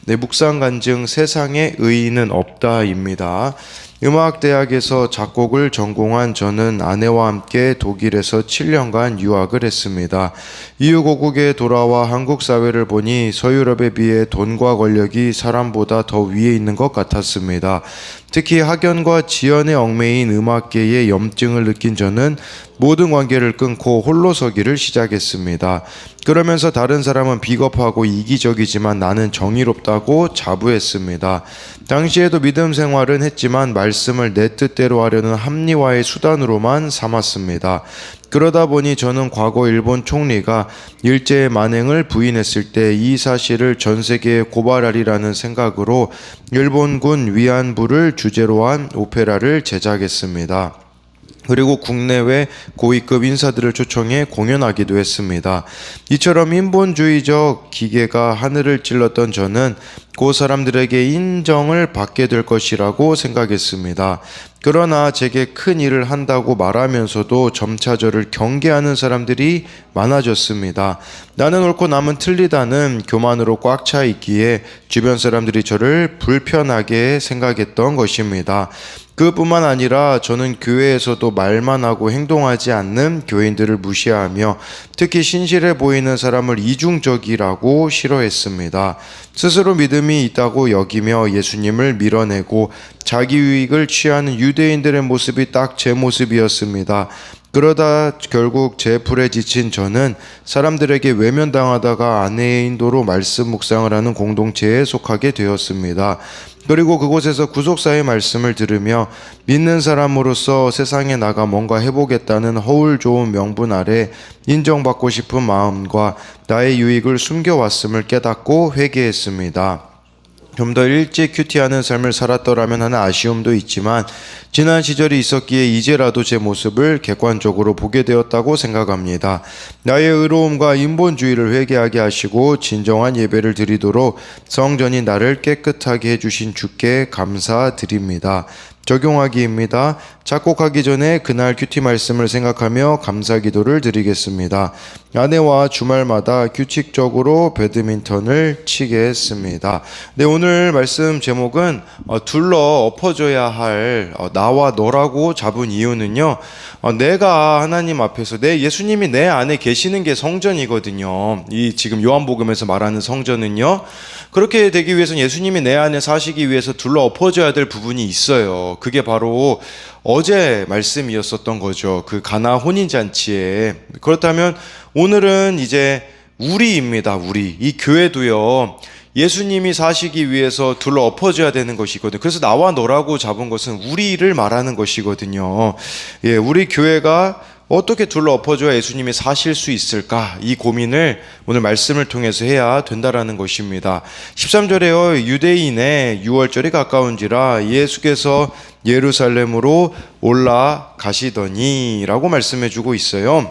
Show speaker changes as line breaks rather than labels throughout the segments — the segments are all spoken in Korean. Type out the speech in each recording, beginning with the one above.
네, 묵상 간증 세상에 의인은 없다입니다. 음악대학에서 작곡을 전공한 저는 아내와 함께 독일에서 7년간 유학을 했습니다. 이후 고국에 돌아와 한국 사회를 보니 서유럽에 비해 돈과 권력이 사람보다 더 위에 있는 것 같았습니다. 특히 학연과 지연에 얽매인 음악계의 염증을 느낀 저는 모든 관계를 끊고 홀로 서기를 시작했습니다. 그러면서 다른 사람은 비겁하고 이기적이지만 나는 정의롭다고 자부했습니다. 당시에도 믿음 생활은 했지만 말씀을 내 뜻대로 하려는 합리화의 수단으로만 삼았습니다. 그러다 보니 저는 과거 일본 총리가 일제의 만행을 부인했을 때 이 사실을 전 세계에 고발하리라는 생각으로 일본군 위안부를 주제로 한 오페라를 제작했습니다. 그리고 국내외 고위급 인사들을 초청해 공연하기도 했습니다. 이처럼 인본주의적 기계가 하늘을 찔렀던 저는 그 사람들에게 인정을 받게 될 것이라고 생각했습니다. 그러나 제게 큰 일을 한다고 말하면서도 점차 저를 경계하는 사람들이 많아졌습니다. 나는 옳고 남은 틀리다는 교만으로 꽉 차 있기에 주변 사람들이 저를 불편하게 생각했던 것입니다. 그뿐만 아니라 저는 교회에서도 말만 하고 행동하지 않는 교인들을 무시하며 특히 신실해 보이는 사람을 이중적이라고 싫어했습니다. 스스로 믿음이 있다고 여기며 예수님을 밀어내고 자기 유익을 취하는 유대인들의 모습이 딱 제 모습이었습니다. 그러다 결국 제 불에 지친 저는 사람들에게 외면당하다가 아내의 인도로 말씀 묵상을 하는 공동체에 속하게 되었습니다. 그리고 그곳에서 구속사의 말씀을 들으며 믿는 사람으로서 세상에 나가 뭔가 해보겠다는 허울 좋은 명분 아래 인정받고 싶은 마음과 나의 유익을 숨겨왔음을 깨닫고 회개했습니다. 좀 더 일찍 큐티하는 삶을 살았더라면 하는 아쉬움도 있지만 지난 시절이 있었기에 이제라도 제 모습을 객관적으로 보게 되었다고 생각합니다. 나의 의로움과 인본주의를 회개하게 하시고 진정한 예배를 드리도록 성전이 나를 깨끗하게 해주신 주께 감사드립니다. 적용하기입니다. 작곡하기 전에 그날 큐티 말씀을 생각하며 감사 기도를 드리겠습니다. 아내와 주말마다 규칙적으로 배드민턴을 치게 했습니다. 네, 오늘 말씀 제목은 둘러 엎어져야 할 나와 너라고 잡은 이유는요, 내가 하나님 앞에서 예수님이 내 안에 계시는 게 성전이거든요. 이 지금 요한복음에서 말하는 성전은요, 그렇게 되기 위해서는 예수님이 내 안에 사시기 위해서 둘러 엎어져야 될 부분이 있어요. 그게 바로 어제 말씀이었었던 거죠. 그 가나 혼인잔치에. 그렇다면 오늘은 이제 우리입니다. 우리. 이 교회도요, 예수님이 사시기 위해서 둘러 엎어져야 되는 것이거든요. 그래서 나와 너라고 잡은 것은 우리를 말하는 것이거든요. 예, 우리 교회가 어떻게 둘러 엎어져야 예수님이 사실 수 있을까? 이 고민을 오늘 말씀을 통해서 해야 된다라는 것입니다. 13절에요. 유대인의 유월절이 가까운지라 예수께서 예루살렘으로 올라가시더니 라고 말씀해주고 있어요.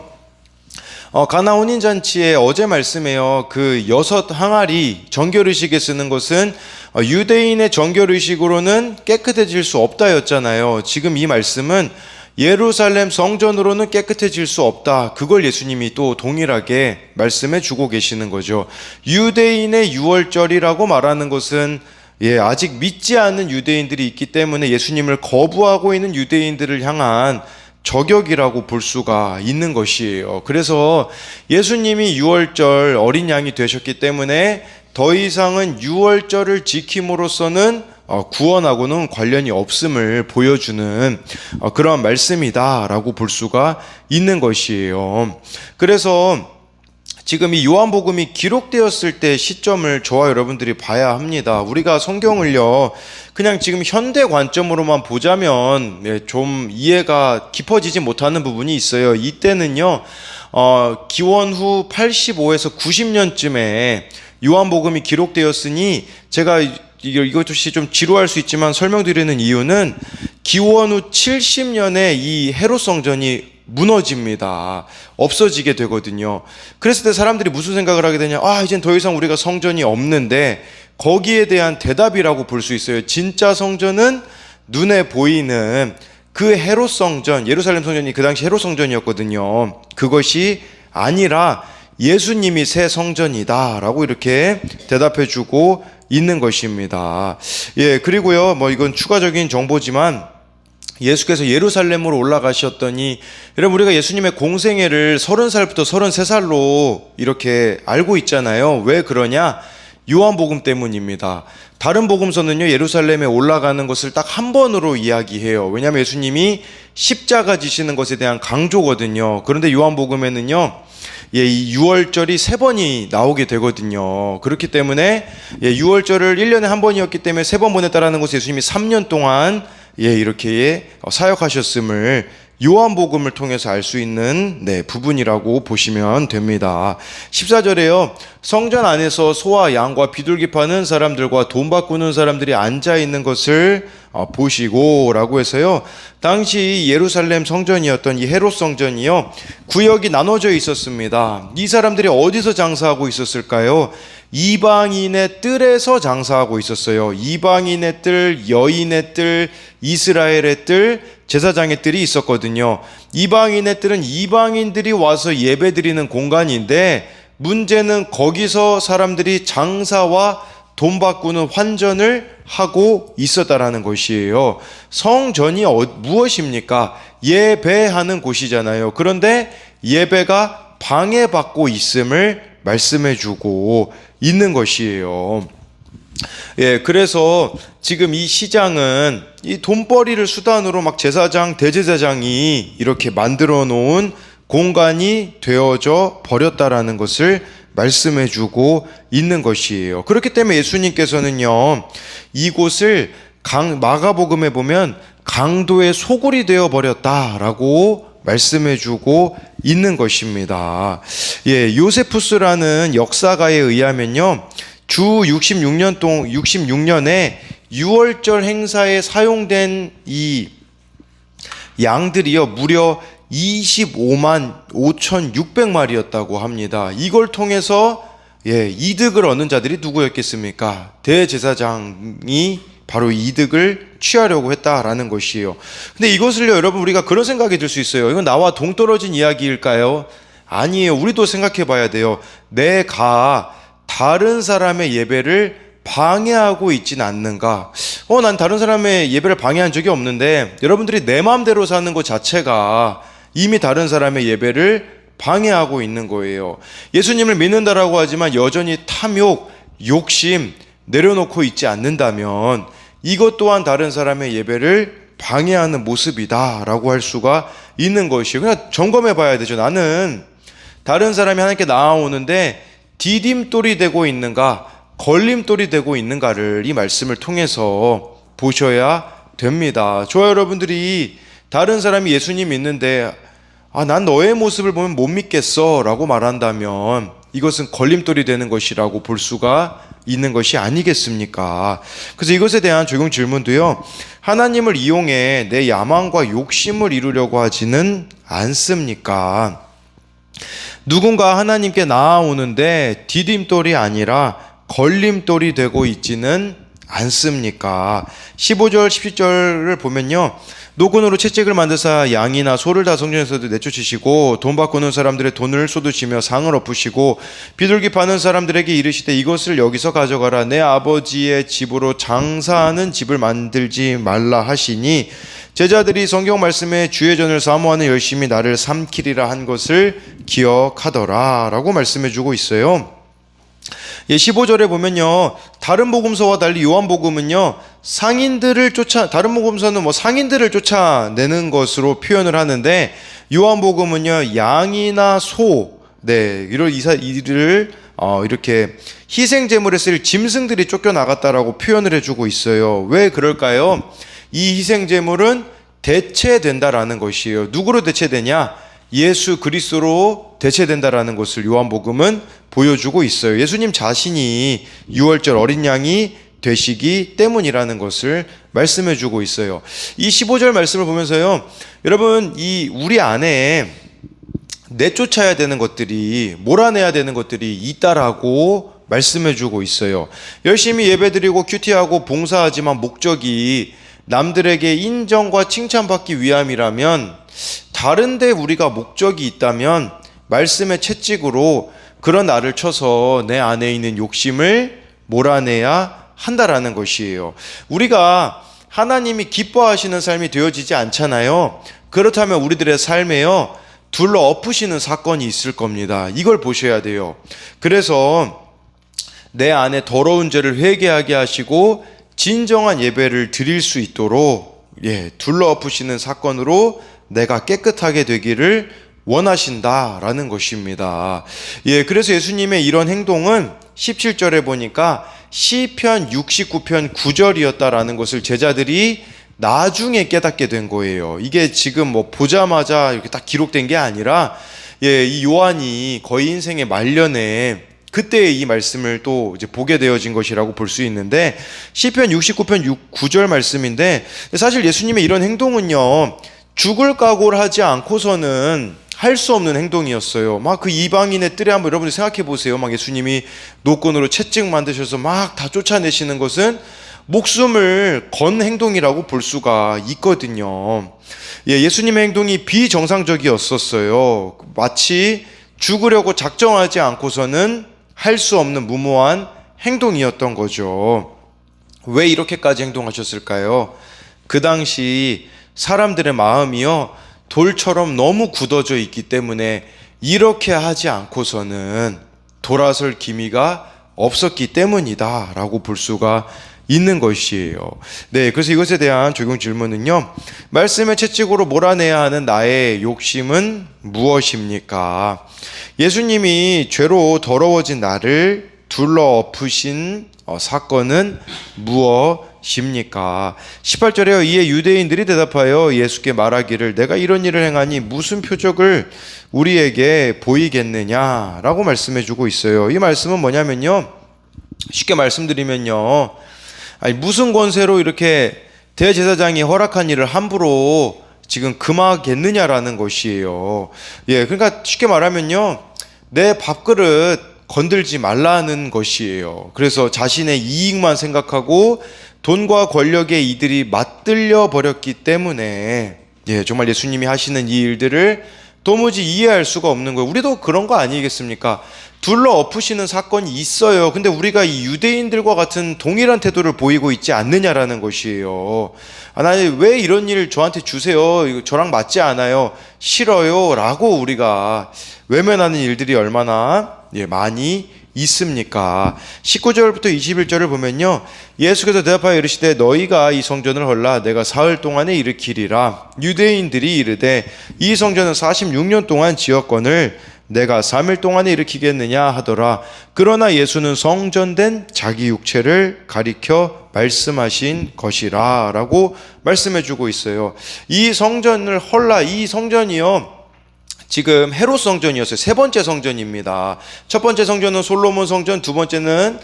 가나 혼인잔치에 어제 말씀에요. 그 6 항아리 정결의식에 쓰는 것은 유대인의 정결의식으로는 깨끗해질 수 없다였잖아요. 지금 이 말씀은 예루살렘 성전으로는 깨끗해질 수 없다. 그걸 예수님이 또 동일하게 말씀해 주고 계시는 거죠. 유대인의 유월절이라고 말하는 것은 아직 믿지 않는 유대인들이 있기 때문에 예수님을 거부하고 있는 유대인들을 향한 저격이라고 볼 수가 있는 것이에요. 그래서 예수님이 유월절 어린 양이 되셨기 때문에 더 이상은 유월절을 지킴으로써는 구원하고는 관련이 없음을 보여주는 그런 말씀이다라고 볼 수가 있는 것이에요. 그래서 지금 이 요한복음이 기록되었을 때 시점을 저와 여러분들이 봐야 합니다. 우리가 성경을요, 그냥 지금 현대 관점으로만 보자면 좀 이해가 깊어지지 못하는 부분이 있어요. 이때는요, 기원 후 85에서 90년쯤에 요한복음이 기록되었으니 제가 이것이 좀 지루할 수 있지만 설명드리는 이유는 기원 후 70년에 이 헤롯 성전이 무너집니다. 없어지게 되거든요. 그랬을 때 사람들이 무슨 생각을 하게 되냐? 이젠 더 이상 우리가 성전이 없는데, 거기에 대한 대답이라고 볼 수 있어요. 진짜 성전은 눈에 보이는 그 헤롯 성전, 예루살렘 성전이 그 당시 헤롯 성전이었거든요. 그것이 아니라 예수님이 새 성전이다라고 이렇게 대답해 주고 있는 것입니다. 예, 그리고요, 이건 추가적인 정보지만 예수께서 예루살렘으로 올라가셨더니, 여러분, 우리가 예수님의 공생애를 30살부터 33살로 이렇게 알고 있잖아요. 왜 그러냐? 요한복음 때문입니다. 다른 복음서는요, 예루살렘에 올라가는 것을 딱 한 번으로 이야기해요. 왜냐하면 예수님이 십자가 지시는 것에 대한 강조거든요. 그런데 요한복음에는요, 이 유월절이 3번이 나오게 되거든요. 그렇기 때문에 유월절을 1년에 한 번이었기 때문에 3번 보냈다라는 것은 예수님이 3년 동안 이렇게 사역하셨음을 요한복음을 통해서 알 수 있는 부분이라고 보시면 됩니다. 14절에요. 성전 안에서 소와 양과 비둘기 파는 사람들과 돈 바꾸는 사람들이 앉아 있는 것을 보시고 라고 해서요. 당시 예루살렘 성전이었던 이 헤롯 성전이요, 구역이 나눠져 있었습니다. 이 사람들이 어디서 장사하고 있었을까요? 이방인의 뜰에서 장사하고 있었어요. 이방인의 뜰, 여인의 뜰, 이스라엘의 뜰, 제사장의 뜰이 있었거든요. 이방인의 뜰은 이방인들이 와서 예배드리는 공간인데, 문제는 거기서 사람들이 장사와 돈 바꾸는 환전을 하고 있었다라는 것이에요. 성전이 무엇입니까? 예배하는 곳이잖아요. 그런데 예배가 방해받고 있음을 말씀해주고 있는 것이에요. 그래서 지금 이 시장은 이 돈벌이를 수단으로 막 제사장, 대제사장이 이렇게 만들어 놓은 공간이 되어져 버렸다라는 것을 말씀해주고 있는 것이에요. 그렇기 때문에 예수님께서는요, 이곳을 마가복음에 보면 강도의 소굴이 되어 버렸다라고 말씀해주고 있는 것입니다. 요세푸스라는 역사가에 의하면요, 주 66년에 유월절 행사에 사용된 이 양들이요, 무려 25만 5,600마리였다고 합니다. 이걸 통해서 이득을 얻는 자들이 누구였겠습니까? 대제사장이 바로 이득을 취하려고 했다라는 것이에요. 근데 이것을요, 여러분, 우리가 그런 생각이 들 수 있어요. 이건 나와 동떨어진 이야기일까요? 아니에요. 우리도 생각해 봐야 돼요. 내가 다른 사람의 예배를 방해하고 있진 않는가? 난 다른 사람의 예배를 방해한 적이 없는데, 여러분들이 내 마음대로 사는 것 자체가 이미 다른 사람의 예배를 방해하고 있는 거예요. 예수님을 믿는다라고 하지만 여전히 탐욕, 욕심 내려놓고 있지 않는다면 이것 또한 다른 사람의 예배를 방해하는 모습이다라고 할 수가 있는 것이에요. 그냥 점검해 봐야 되죠. 나는 다른 사람이 하나님께 나아오는데 디딤돌이 되고 있는가, 걸림돌이 되고 있는가를 이 말씀을 통해서 보셔야 됩니다. 저와 여러분들이 다른 사람이 예수님 믿는데 난 너의 모습을 보면 못 믿겠어 라고 말한다면 이것은 걸림돌이 되는 것이라고 볼 수가 있는 것이 아니겠습니까? 그래서 이것에 대한 적용 질문도요, 하나님을 이용해 내 야망과 욕심을 이루려고 하지는 않습니까? 누군가 하나님께 나아오는데 디딤돌이 아니라 걸림돌이 되고 있지는 않습니까? 15절 17절을 보면요, 노끈으로 채찍을 만드사 양이나 소를 다 성전에서도 내쫓으시고 돈 바꾸는 사람들의 돈을 쏟으시며 상을 엎으시고 비둘기 파는 사람들에게 이르시되 이것을 여기서 가져가라, 내 아버지의 집으로 장사하는 집을 만들지 말라 하시니, 제자들이 성경 말씀에 주의 전을 사모하는 열심히 나를 삼키리라 한 것을 기억하더라 라고 말씀해 주고 있어요. 15절에 보면요, 다른 복음서와 달리 요한복음은요, 다른 복음서는 상인들을 쫓아내는 것으로 표현을 하는데, 요한복음은요, 양이나 소, 이를 이렇게 희생제물에 쓸 짐승들이 쫓겨나갔다라고 표현을 해주고 있어요. 왜 그럴까요? 이 희생제물은 대체된다라는 것이에요. 누구로 대체되냐? 예수 그리스도로 대체된다라는 것을 요한복음은 보여주고 있어요. 예수님 자신이 유월절 어린 양이 되시기 때문이라는 것을 말씀해주고 있어요. 이 15절 말씀을 보면서요, 여러분, 우리 안에 내쫓아야 되는 것들이, 몰아내야 되는 것들이 있다라고 말씀해주고 있어요. 열심히 예배드리고 큐티하고 봉사하지만 목적이 남들에게 인정과 칭찬받기 위함이라면, 다른데 우리가 목적이 있다면 말씀의 채찍으로 그런 나를 쳐서 내 안에 있는 욕심을 몰아내야 한다라는 것이에요. 우리가 하나님이 기뻐하시는 삶이 되어지지 않잖아요. 그렇다면 우리들의 삶에요, 둘러 엎으시는 사건이 있을 겁니다. 이걸 보셔야 돼요. 그래서 내 안에 더러운 죄를 회개하게 하시고 진정한 예배를 드릴 수 있도록 둘러 엎으시는 사건으로 내가 깨끗하게 되기를 원하신다라는 것입니다. 그래서 예수님의 이런 행동은 17절에 보니까 시편 69편 9절이었다라는 것을 제자들이 나중에 깨닫게 된 거예요. 이게 지금 뭐 보자마자 이렇게 딱 기록된 게 아니라 이 요한이 거의 인생의 말년에 그때 이 말씀을 또 이제 보게 되어진 것이라고 볼 수 있는데, 시편 69편 9절 말씀인데, 사실 예수님의 이런 행동은요, 죽을 각오를 하지 않고서는 할 수 없는 행동이었어요. 막 그 이방인의 뜰에 한번 여러분들 생각해 보세요. 막 예수님이 노끈으로 채찍 만드셔서 막 다 쫓아내시는 것은 목숨을 건 행동이라고 볼 수가 있거든요. 예수님의 행동이 비정상적이었었어요. 마치 죽으려고 작정하지 않고서는 할 수 없는 무모한 행동이었던 거죠. 왜 이렇게까지 행동하셨을까요? 그 당시 사람들의 마음이요, 돌처럼 너무 굳어져 있기 때문에 이렇게 하지 않고서는 돌아설 기미가 없었기 때문이다 라고 볼 수가 있는 것이에요. 그래서 이것에 대한 적용 질문은요, 말씀의 채찍으로 몰아내야 하는 나의 욕심은 무엇입니까? 예수님이 죄로 더러워진 나를 둘러 엎으신 사건은 무엇입니까? 18절에요. 이에 유대인들이 대답하여 예수께 말하기를 내가 이런 일을 행하니 무슨 표적을 우리에게 보이겠느냐라고 말씀해 주고 있어요. 이 말씀은 뭐냐면요, 쉽게 말씀드리면요, 무슨 권세로 이렇게 대제사장이 허락한 일을 함부로 지금 금하겠느냐라는 것이에요. 그러니까 쉽게 말하면요, 내 밥그릇 건들지 말라는 것이에요. 그래서 자신의 이익만 생각하고 돈과 권력에 이들이 맞들려 버렸기 때문에 정말 예수님이 하시는 이 일들을 도무지 이해할 수가 없는 거예요. 우리도 그런 거 아니겠습니까? 둘러 엎으시는 사건이 있어요. 근데 우리가 이 유대인들과 같은 동일한 태도를 보이고 있지 않느냐라는 것이에요. 하나님 왜 이런 일 저한테 주세요? 이거 저랑 맞지 않아요. 싫어요. 라고 우리가 외면하는 일들이 얼마나 많이 있습니까? 19절부터 21절을 보면요, 예수께서 대답하여 이르시되 너희가 이 성전을 헐라 내가 사흘 동안에 일으키리라. 유대인들이 이르되 이 성전은 46년 동안 지었거늘 내가 3일 동안에 일으키겠느냐 하더라. 그러나 예수는 성전된 자기 육체를 가리켜 말씀하신 것이라 라고 말씀해 주고 있어요. 이 성전을 헐라, 이 성전이요, 지금 헤롯 성전이었어요. 세 번째 성전입니다. 첫 번째 성전은 솔로몬 성전, 두 번째는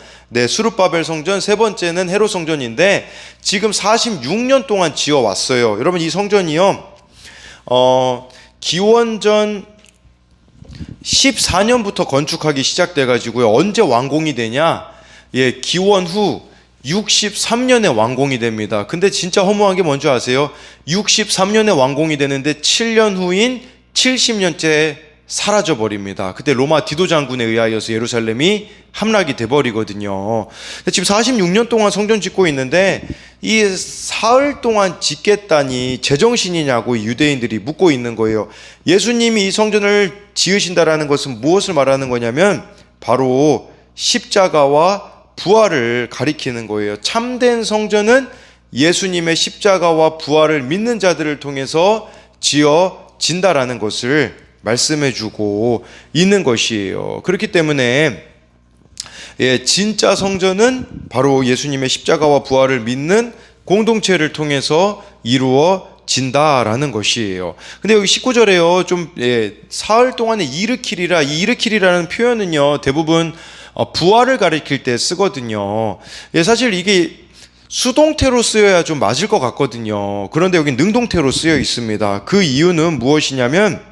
스룹바벨 성전, 세 번째는 헤롯 성전인데 지금 46년 동안 지어왔어요. 여러분, 이 성전이요, 기원전 14년부터 건축하기 시작돼가지고요, 언제 완공이 되냐? 기원 후 63년에 완공이 됩니다. 근데 진짜 허무한 게 뭔지 아세요? 63년에 완공이 되는데 7년 후인 70년째 사라져버립니다. 그때 로마 디도 장군에 의하여서 예루살렘이 함락이 돼버리거든요. 지금 46년 동안 성전 짓고 있는데 이 사흘 동안 짓겠다니 제정신이냐고 유대인들이 묻고 있는 거예요. 예수님이 이 성전을 지으신다라는 것은 무엇을 말하는 거냐면 바로 십자가와 부활을 가리키는 거예요. 참된 성전은 예수님의 십자가와 부활을 믿는 자들을 통해서 지어진다라는 것을 말씀해주고 있는 것이에요. 그렇기 때문에 진짜 성전은 바로 예수님의 십자가와 부활을 믿는 공동체를 통해서 이루어진다라는 것이에요. 근데 여기 19절에요, 좀 사흘 동안에 일으키리라, 이 일으키리라는 표현은요 대부분 부활을 가리킬 때 쓰거든요. 사실 이게 수동태로 쓰여야 좀 맞을 것 같거든요. 그런데 여기 능동태로 쓰여 있습니다. 그 이유는 무엇이냐면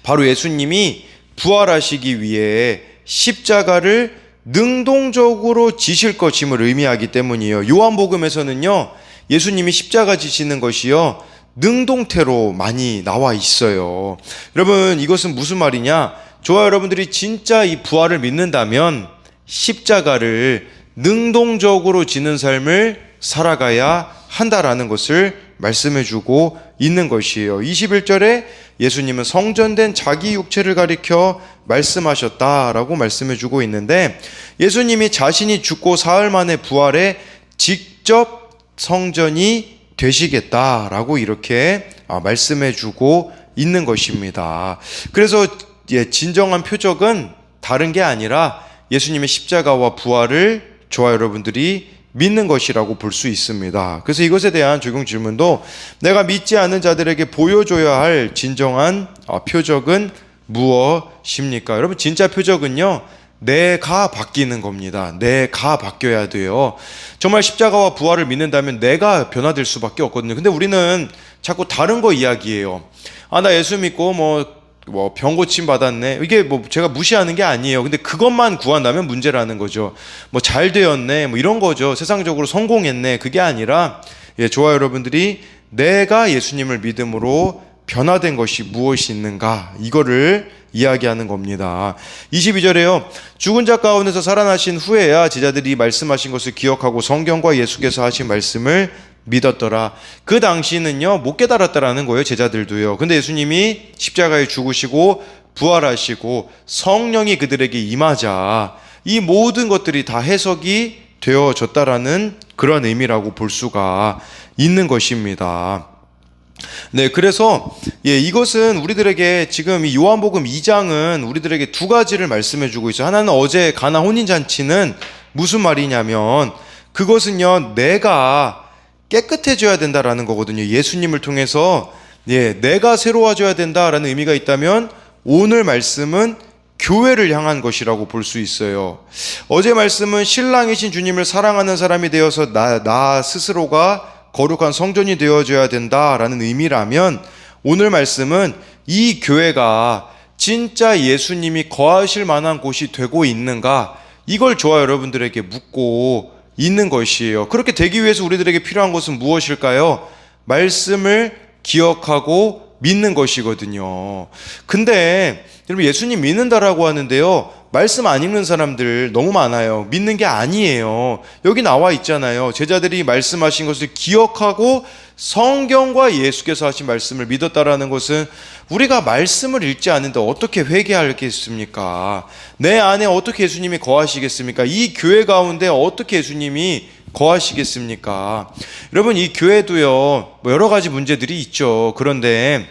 바로 예수님이 부활하시기 위해 십자가를 능동적으로 지실 것임을 의미하기 때문이에요. 요한복음에서는요, 예수님이 십자가 지시는 것이요 능동태로 많이 나와 있어요. 여러분, 이것은 무슨 말이냐? 저와 여러분들이 진짜 이 부활을 믿는다면 십자가를 능동적으로 지는 삶을 살아가야 한다라는 것을 말씀해주고 있는 것이에요. 21절에 예수님은 성전된 자기 육체를 가리켜 말씀하셨다라고 말씀해주고 있는데, 예수님이 자신이 죽고 사흘 만에 부활해 직접 성전이 되시겠다라고 이렇게 말씀해주고 있는 것입니다. 그래서 진정한 표적은 다른 게 아니라 예수님의 십자가와 부활을 저와 여러분들이 믿는 것이라고 볼 수 있습니다. 그래서 이것에 대한 적용 질문도, 내가 믿지 않는 자들에게 보여줘야 할 진정한 표적은 무엇입니까? 여러분, 진짜 표적은요, 내가 바뀌는 겁니다. 내가 바뀌어야 돼요. 정말 십자가와 부활을 믿는다면 내가 변화될 수밖에 없거든요. 근데 우리는 자꾸 다른 거 이야기해요. 나 예수 믿고 병 고침 받았네. 이게 제가 무시하는 게 아니에요. 근데 그것만 구한다면 문제라는 거죠. 잘 되었네. 이런 거죠. 세상적으로 성공했네. 그게 아니라, 저와 여러분들이 내가 예수님을 믿음으로 변화된 것이 무엇이 있는가, 이거를 이야기하는 겁니다. 22절에요. 죽은 자 가운데서 살아나신 후에야 제자들이 말씀하신 것을 기억하고 성경과 예수께서 하신 말씀을 믿었더라. 그 당시는요, 못 깨달았다라는 거예요. 제자들도요. 근데 예수님이 십자가에 죽으시고 부활하시고 성령이 그들에게 임하자 이 모든 것들이 다 해석이 되어졌다라는 그런 의미라고 볼 수가 있는 것입니다. 네, 그래서 이것은 우리들에게 지금 이 요한복음 2장은 우리들에게 두 가지를 말씀해 주고 있어요. 하나는 어제 가나 혼인잔치는 무슨 말이냐면, 그것은요, 내가 깨끗해져야 된다라는 거거든요. 예수님을 통해서 내가 새로워져야 된다라는 의미가 있다면, 오늘 말씀은 교회를 향한 것이라고 볼 수 있어요. 어제 말씀은 신랑이신 주님을 사랑하는 사람이 되어서 나 스스로가 거룩한 성전이 되어줘야 된다라는 의미라면, 오늘 말씀은 이 교회가 진짜 예수님이 거하실 만한 곳이 되고 있는가, 이걸 저와 여러분들에게 묻고 있는 것이에요. 그렇게 되기 위해서 우리들에게 필요한 것은 무엇일까요? 말씀을 기억하고 믿는 것이거든요. 근데 여러분, 예수님 믿는다라고 하는데요, 말씀 안 읽는 사람들 너무 많아요. 믿는 게 아니에요. 여기 나와 있잖아요. 제자들이 말씀하신 것을 기억하고 성경과 예수께서 하신 말씀을 믿었다라는 것은, 우리가 말씀을 읽지 않는데 어떻게 회개하겠습니까? 내 안에 어떻게 예수님이 거하시겠습니까? 이 교회 가운데 어떻게 예수님이 거하시겠습니까? 여러분, 이 교회도요, 여러 가지 문제들이 있죠. 그런데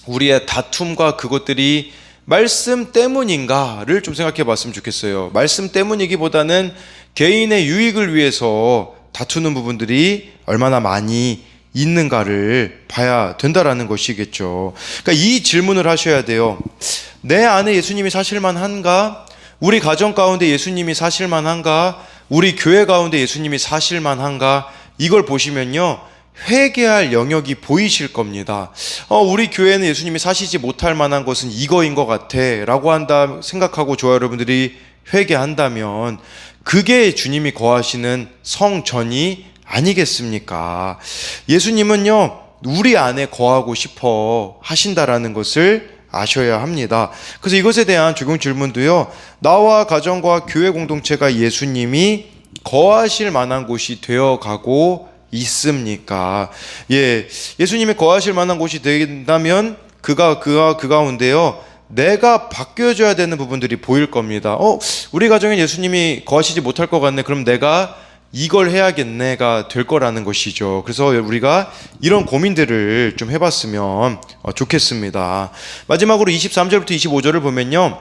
우리의 다툼과 그것들이 말씀 때문인가를 좀 생각해 봤으면 좋겠어요. 말씀 때문이기보다는 개인의 유익을 위해서 다투는 부분들이 얼마나 많이 있는가를 봐야 된다라는 것이겠죠. 그러니까 이 질문을 하셔야 돼요. 내 안에 예수님이 사실만한가? 우리 가정 가운데 예수님이 사실만한가? 우리 교회 가운데 예수님이 사실만한가? 이걸 보시면요, 회개할 영역이 보이실 겁니다. 우리 교회는 예수님이 사시지 못할 만한 것은 이거인 것 같아 라고 한다 생각하고 저와 여러분들이 회개한다면, 그게 주님이 거하시는 성전이 아니겠습니까? 예수님은요, 우리 안에 거하고 싶어 하신다라는 것을 아셔야 합니다. 그래서 이것에 대한 적용 질문도요, 나와 가정과 교회 공동체가 예수님이 거하실 만한 곳이 되어가고 있습니까? 예수님이 거하실 만한 곳이 된다면 그 가운데요, 내가 바뀌어져야 되는 부분들이 보일 겁니다. 우리 가정에 예수님이 거하시지 못할 것 같네. 그럼 내가 이걸 해야겠네가 될 거라는 것이죠. 그래서 우리가 이런 고민들을 좀 해봤으면 좋겠습니다. 마지막으로 23절부터 25절을 보면요,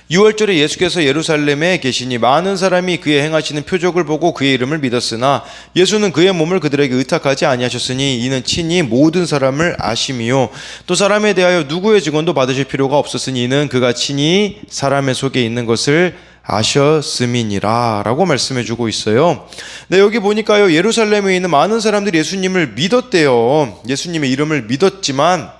6월절에 예수께서 예루살렘에 계시니 많은 사람이 그의 행하시는 표적을 보고 그의 이름을 믿었으나 예수는 그의 몸을 그들에게 의탁하지 아니하셨으니 이는 친히 모든 사람을 아심이요 또 사람에 대하여 누구의 증언도 받으실 필요가 없었으니 이는 그가 친히 사람의 속에 있는 것을 아셨음이니라 라고 말씀해 주고 있어요. 네, 여기 보니까요, 예루살렘에 있는 많은 사람들이 예수님을 믿었대요. 예수님의 이름을 믿었지만,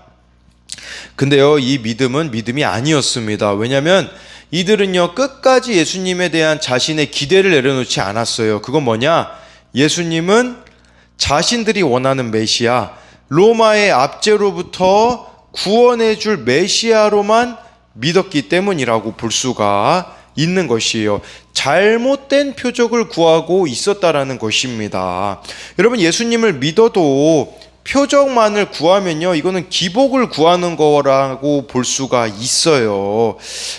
근데요, 이 믿음은 믿음이 아니었습니다. 왜냐하면 이들은요, 끝까지 예수님에 대한 자신의 기대를 내려놓지 않았어요. 그건 뭐냐? 예수님은 자신들이 원하는 메시아, 로마의 압제로부터 구원해 줄 메시아로만 믿었기 때문이라고 볼 수가 있는 것이에요. 잘못된 표적을 구하고 있었다라는 것입니다. 여러분, 예수님을 믿어도 표적만을 구하면요, 이거는 기복을 구하는 거라고 볼 수가 있어요.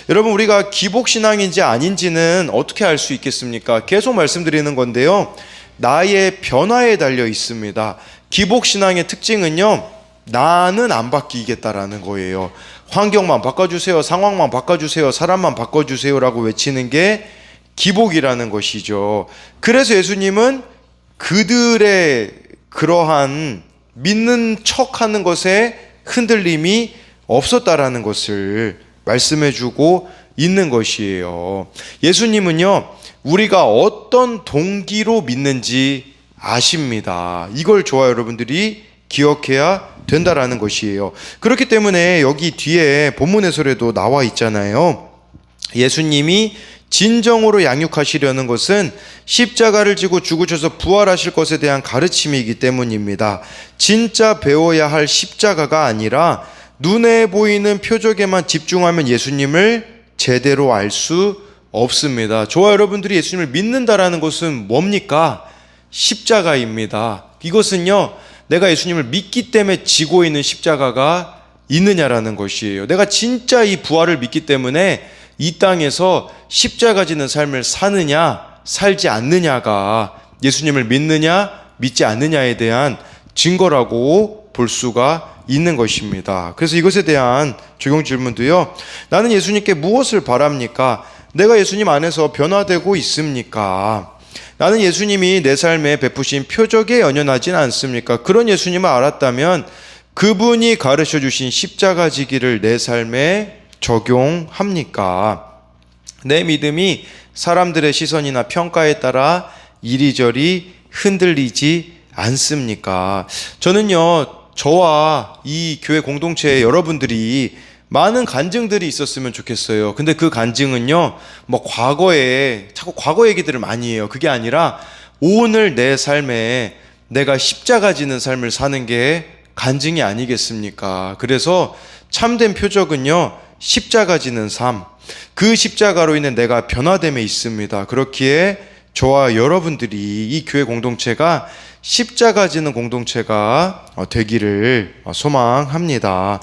여러분, 우리가 기복신앙인지 아닌지는 어떻게 알 수 있겠습니까? 계속 말씀드리는 건데요, 나의 변화에 달려 있습니다. 기복신앙의 특징은요, 나는 안 바뀌겠다라는 거예요. 환경만 바꿔주세요, 상황만 바꿔주세요, 사람만 바꿔주세요라고 외치는 게 기복이라는 것이죠. 그래서 예수님은 그들의 그러한 믿는 척하는 것에 흔들림이 없었다라는 것을 말씀해주고 있는 것이에요. 예수님은요, 우리가 어떤 동기로 믿는지 아십니다. 이걸 저와 여러분들이 기억해야 된다라는 것이에요. 그렇기 때문에 여기 뒤에 본문 해설에도 나와 있잖아요. 예수님이 진정으로 양육하시려는 것은 십자가를 지고 죽으셔서 부활하실 것에 대한 가르침이기 때문입니다. 진짜 배워야 할 십자가가 아니라 눈에 보이는 표적에만 집중하면 예수님을 제대로 알 수 없습니다. 저와 여러분들이 예수님을 믿는다라는 것은 뭡니까? 십자가입니다. 이것은요, 내가 예수님을 믿기 때문에 지고 있는 십자가가 있느냐라는 것이에요. 내가 진짜 이 부활을 믿기 때문에 이 땅에서 십자가 지는 삶을 사느냐 살지 않느냐가 예수님을 믿느냐 믿지 않느냐에 대한 증거라고 볼 수가 있는 것입니다. 그래서 이것에 대한 적용 질문도요, 나는 예수님께 무엇을 바랍니까? 내가 예수님 안에서 변화되고 있습니까? 나는 예수님이 내 삶에 베푸신 표적에 연연하진 않습니까? 그런 예수님을 알았다면 그분이 가르쳐 주신 십자가 지기를 내 삶에 적용합니까? 내 믿음이 사람들의 시선이나 평가에 따라 이리저리 흔들리지 않습니까? 저는요, 저와 이 교회 공동체의 여러분들이 많은 간증들이 있었으면 좋겠어요. 근데 그 간증은요, 뭐 과거에 자꾸 과거 얘기들을 많이 해요. 그게 아니라 오늘 내 삶에 내가 십자가 지는 삶을 사는 게 간증이 아니겠습니까? 그래서 참된 표적은요, 십자가 지는 삶, 그 십자가로 인해 내가 변화됨에 있습니다. 그렇기에 저와 여러분들이 이 교회 공동체가 십자가 지는 공동체가 되기를 소망합니다.